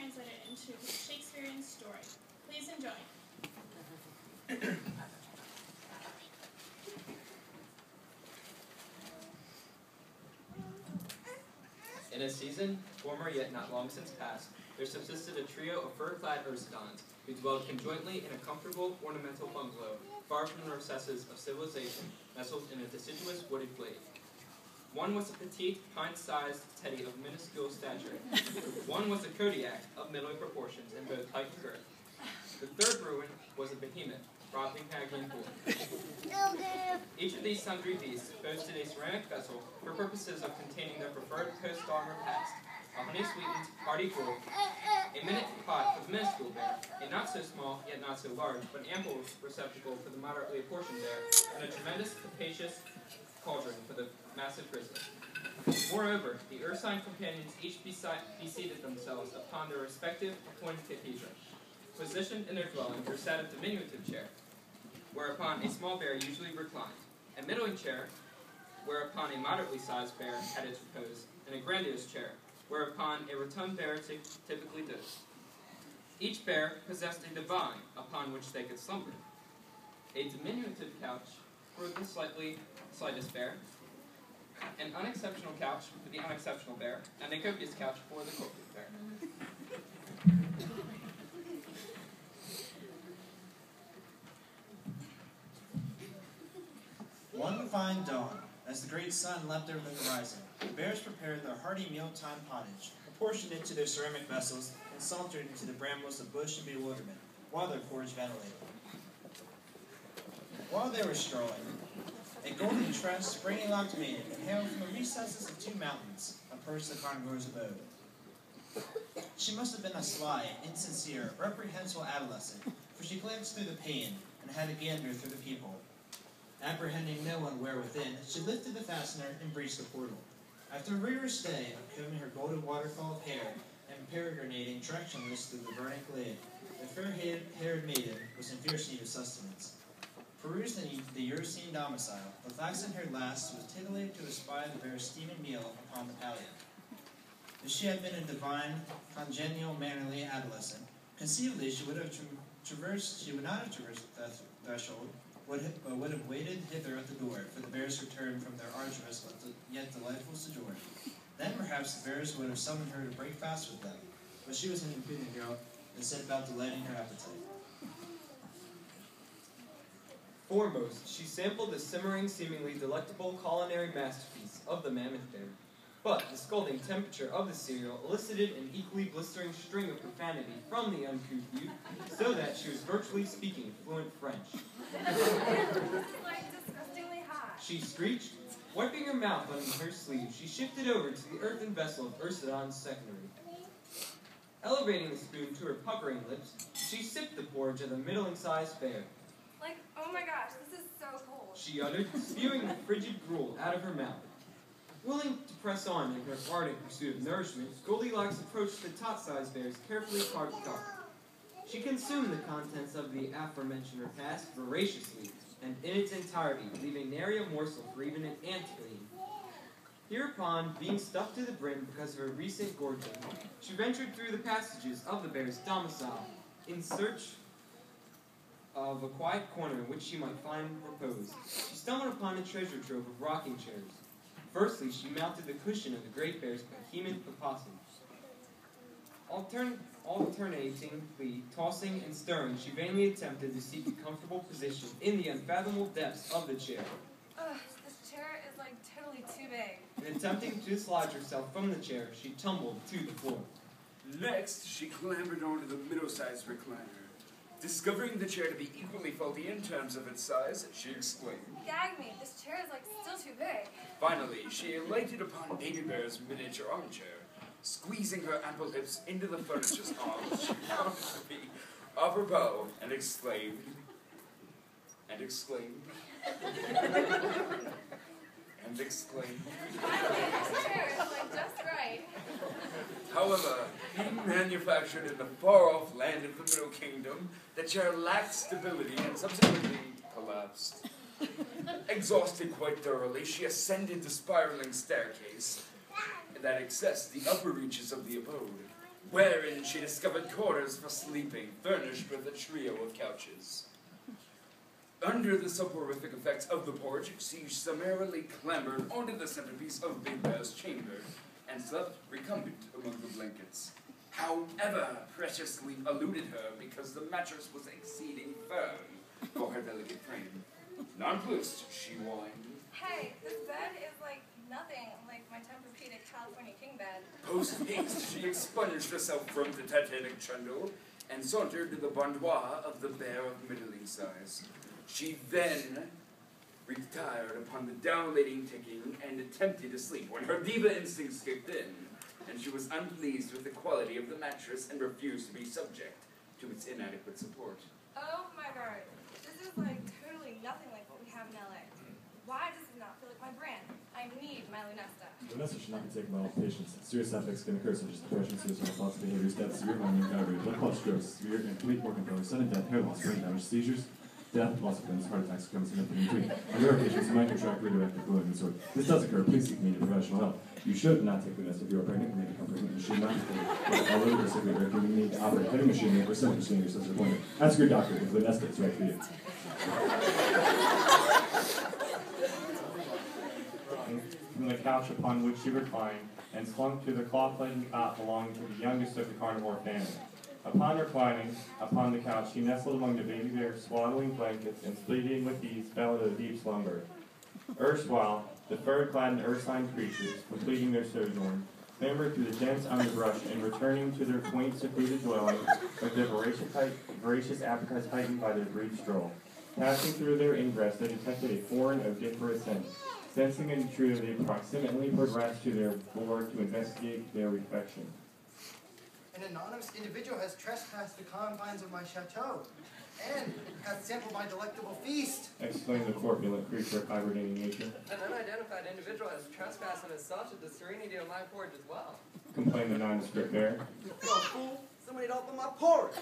translated into the Shakespearean story. Please enjoy. In a season, former yet not long since past, there subsisted a trio of fur-clad Ursodons who dwelled conjointly in a comfortable, ornamental bungalow, far from the recesses of civilization, nestled in a deciduous wooded glade. One was a petite, pint-sized teddy of minuscule stature. One was a Kodiak of middling proportions in both height and girth. The third ruin was a behemoth, frothing Hagman pool. Each of these sundry beasts boasted a ceramic vessel for purposes of containing their preferred post-dawn repast, a honey-sweetened, hearty gruel, a minute pot for the minuscule bear, a not-so-small, yet not-so-large, but ample receptacle for the moderately apportioned bear, and a tremendous, capacious cauldron for the massive grizzly. Moreover, the ursine companions each seated themselves upon their respective appointed cathedra. Positioned in their dwelling were sat a diminutive chair, whereupon a small bear usually reclined, a middling chair, whereupon a moderately sized bear had its repose, and a grandiose chair, whereupon a rotund bear typically dozed. Each bear possessed a divan upon which they could slumber, a diminutive couch for the slightest bear, an unexceptional couch for the unexceptional bear, and a copious couch for the copious bear. One fine dawn, as the great sun leapt over the horizon, the bears prepared their hearty mealtime pottage, apportioned it to their ceramic vessels, and sauntered into the brambles of bush and bewilderment, while their porridge ventilated. While they were strolling, a golden tressed, springy-locked maiden hailed from the recesses of 2 mountains, approached the carnivore's abode. She must have been a sly, insincere, reprehensible adolescent, for she glanced through the pane and had a gander through the peephole. Apprehending no one where within, she lifted the fastener and breached the portal. After a rigorous day of combing her golden waterfall of hair and peregrinating directionless through the burning glade, the fair-haired maiden was in fierce need of sustenance. Perused the Ursine domicile, the flaxen-haired lass was titillated to espy the bear's steaming meal upon the pallium. If she had been a divine, congenial, mannerly adolescent, conceivably she would not have traversed the threshold, would have waited hither at the door for the bears' return from their arduous yet delightful sojourn. Then perhaps the bears would have summoned her to break fast with them, but she was an impudent girl and set about delighting her appetite. Foremost, she sampled the simmering, seemingly delectable culinary masterpiece of the mammoth bear. But the scalding temperature of the cereal elicited an equally blistering string of profanity from the uncouth youth, so that she was virtually speaking fluent French. This is like disgustingly hot. She screeched. Wiping her mouth on her sleeve, she shifted over to the earthen vessel of Ursodon's secondary. Elevating the spoon to her puckering lips, she sipped the porridge of the middling-sized bear. Like, oh my gosh, this is so cold. She uttered, spewing the frigid gruel out of her mouth. Willing to press on in her ardent pursuit of nourishment, Goldilocks approached the tot-sized bear's carefully carved cup. She consumed the contents of the aforementioned repast voraciously, and in its entirety, leaving nary a morsel for even an ant to glean. Hereupon, being stuffed to the brim because of her recent gorging, she ventured through the passages of the bear's domicile, in search of a quiet corner in which she might find repose. She stumbled upon a treasure trove of rocking chairs. Firstly, she mounted the cushion of the great bear's behemoth opossum. Alternatingly tossing and stirring, she vainly attempted to seek a comfortable position in the unfathomable depths of the chair. Ugh, this chair is like totally too big. In attempting to dislodge herself from the chair, she tumbled to the floor. Next, she clambered onto the middle-sized recliner. Discovering the chair to be equally faulty in terms of its size, she exclaimed, Gag me, this chair is like still too big. Finally, she alighted upon Baby Bear's miniature armchair. Squeezing her ample hips into the furniture's arms, she found it to be apropos, and exclaimed, and exclaimed, and exclaimed. Finally, this chair is like just right. However, being manufactured in the far-off land of the Middle Kingdom, the chair lacked stability and subsequently collapsed. Exhausted quite thoroughly, she ascended the spiraling staircase that accessed the upper reaches of the abode. wherein she discovered quarters for sleeping, furnished with a trio of couches. Under the soporific effects of the porridge, she summarily clambered onto the centerpiece of Big Bear's chamber and slept recumbent among the blankets. However, precious sleep eluded her because the mattress was exceeding firm for her delicate frame. Nonplussed, she whined. Hey, this bed is like nothing like my Tempur-Pedic California king bed. Post-haste, she expunged herself from the Titanic trundle and sauntered to the boudoir of the bear of middling size. She then retired upon the downletting ticking and attempted to sleep when her diva instincts kicked in, and she was unpleased with the quality of the mattress and refused to be subject to its inadequate support. Oh my god, this is like totally nothing like what we have in LA. Why does it not feel like my brand? I need my Lunesta. Lunesta should not be taken by all patients. Serious side effects can occur, such as depression, suicidal thoughts, behaviors, death, severe mind recovery, blood clot, strokes, severe and complete organ failure, sudden death, hair loss, brain damage, seizures, death, loss of limbs, heart attacks, comes in between. On rare occasions, you might contract radioactive fluid disorder. This does occur. Please seek immediate professional help. You should not take Lunesta if you are pregnant or may become pregnant. You should not be taken. Although you're severe, if you need to operate heavy machinery or simple machinery such as appointment, ask your doctor if Lunesta is right for you. From the couch upon which she reclined, and slunk to the cloth-laden cot belonging to the youngest of the carnivore family. Upon reclining upon the couch, she nestled among the baby bear's swaddling blankets, and sleeping with ease fell into a deep slumber. Erstwhile, the fur-clad and ursine creatures, completing their sojourn, clambered through the dense underbrush, and returning to their quaint, secluded dwelling, with their voracious appetites heightened by their brief stroll. Passing through their ingress, they detected a foreign odoriferous scent. Sensing an intruder, they proximately progressed to their board to investigate their refection. An anonymous individual has trespassed the confines of my chateau and has sampled my delectable feast. Exclaimed the corpulent creature of hibernating nature. An unidentified individual has trespassed and assaulted the serenity of my porridge as well. Complained the nondescript bear. Yo, fool! Somebody opened my porridge!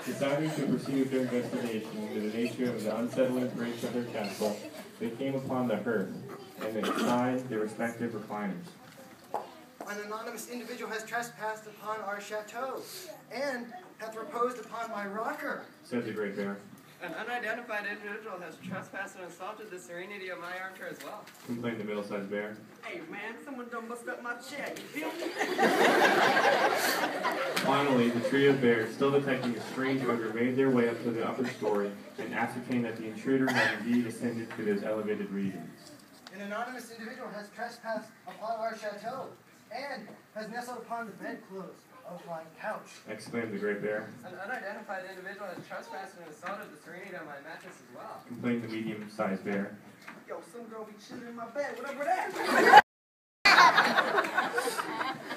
Deciding to pursue their investigation into the nature of the unsettling breach of their castle, they came upon the hearth, and they spied their respective recliners. An anonymous individual has trespassed upon our chateau and hath reposed upon my rocker, said the great bear. An unidentified individual has trespassed and assaulted the serenity of my armchair as well. Complained the middle-sized bear. Hey man, someone done bust up my chair, you feel me? Finally, the trio of bears, still detecting a strange odor, made their way up to the upper story and ascertained that the intruder had indeed ascended to those elevated regions. An anonymous individual has trespassed upon our chateau and has nestled upon the bedclothes of my couch, exclaimed the great bear. An unidentified individual has trespassed and assaulted the serenity of my mattress as well. Complained the medium-sized bear. Yo, some girl be chilling in my bed, whatever that.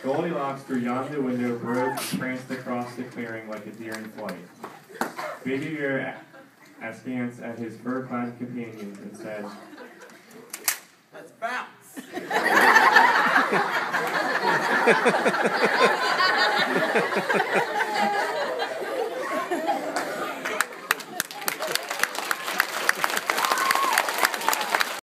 Goldilocks through yonder window broke and pranced across the clearing like a deer in flight. Baby Bear askance at his fur-clad companions and said, Let's bounce.